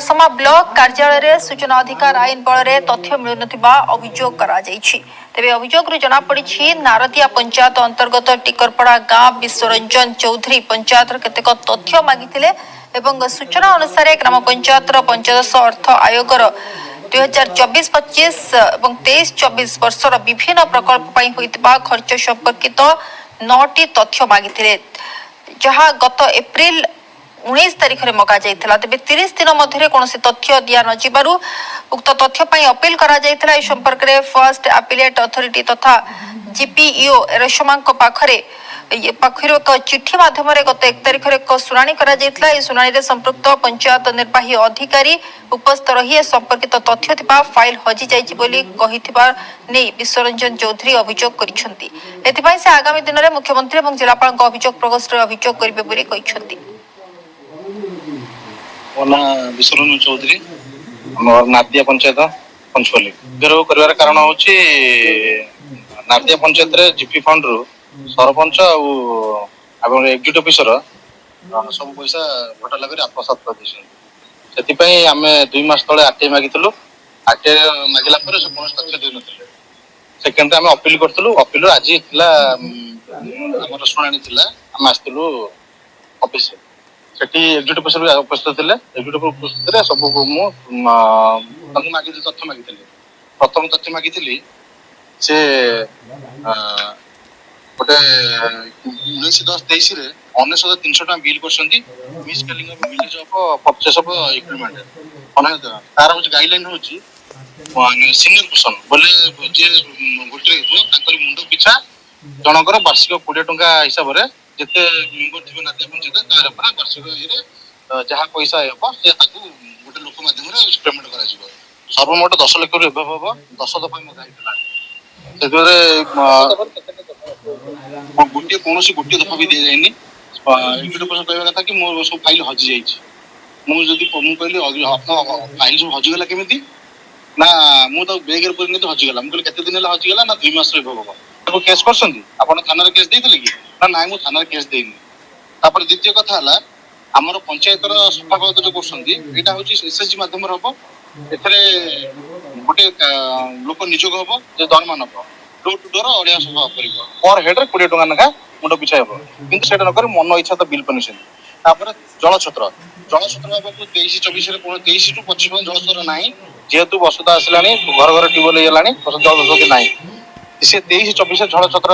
एरसमा block कार्यालय रे सूचना अधिकार आईन बल रे तथ्य मिलुनथिबा अभियोग करा जायछि। तेबे अभियोग रु जना पड़िछि नारदिया पंचायत अंतर्गत टिकरपड़ा गांव विश्वरंजन चौधरी पंचायत केतेक तथ्य मागिथिले एवं सूचना अनुसार ग्राम पंचायत पंचदश अर्थ आयोग 2024-25 और 23-24 वर्षर विभिन्न प्रकल्प पर होइतबा खर्च संपर्कित 9टी तथ्य मागिथिले जहां गत एप्रिल 19 तारिख में मगा जाइथिला। तेबे 30 दिन मध्य कौन तथ्य दिया नजिबारु उक्त तथ्य पर अपील करा जाइथिला। ए संपर्क में फर्स्ट अपीलेट अथॉरिटी तथा जीपीईओ एरसमा पाखरे पाखर एक चिठी माध्यम गत 1 तारिख में एक शुणाणी करा जाइथिला। ए शुणाणी रे संपृक्त पंचायत निर्वाही अधिकारी उपस्थित रही संपर्कित तथ्य थिबा फाइल हजि जाइछि बोली कहिथिबा नै विश्वरंजन चौधरी अभियोग करिसेंती। एथिपाई से आगामी दिन में मुख्यमंत्री और जिलापाल अभियोग प्रकोष्ठ अभियोग करिवे बोली कहिसेंती। विश्वरंजन चौधरी नारदिया पंचायत पंचपल्ली विरोध कर कारण हूँ नारदिया पंचायत रे जीपी फंड रु सरपंच और एग्जीक्यूटिव ऑफिसर सब पैसा भोटा लगे आत्मसात कर आम 2 मास तले आरटीआई मागिलु। आरटीआई मागिला से कौन तथ्य दे ना सेकेंड आम अपील करूँ। अपील आज शुणी आम आसलु ऑफिस सेठी एग्जीक्यूटिव ऑफिसर उपस्थित थे। एग्जीक्यूटिव उपस्थित सब मागी तथ्य मागी प्रथम तथ्य मागी से गोटे 19/10/23 19,300 टका बिल कर miss केलिंग village of purchase of equipment तार हूँ गाइडलाइन हूँ सीनियर पर्सन बोले जे गोटे मुंड पिछा जनकर वार्षिक 20 टका हिसाब से जिते मेम्बर थे नादिया पंचायत तार वार्षिक ये जहाँ पैसा हम से गोटे लोक मध्यम पेमेंट कर सर्वमोट 10 लाख रु एभव हम 10 दफा मगाइला गोटे कौन गोटे दफा भी दि जाए कहवा कथा कि मोर सब फाइल हजि जाइए कहली फाइल सब हजिगला केमी ना मुझे बेगर पर हजिगला मुझे केते दिन हजिगला ना 2 मास केस कर थाना केस देते कि ना मुझे थाना केस देनी। द्वितीय कथा आमर पंचायत सफा जो करता हूँ एसएचजी मध्यम हम ए गोटे लोक निजोग हम जो दरमा नब डोर टू डोर अड़िया सफा कर पर हेड 20 टका लेखा मुंड पिछा हे कि नक मन इच्छा तो बिल पनीसन। जलछत्र बाबू 23-24 23 टू 25 जलछत्र ना जेहेतु बसुता आसला घर घर ट्यूबवेल होगा जल ना से 23-24 जलछत्र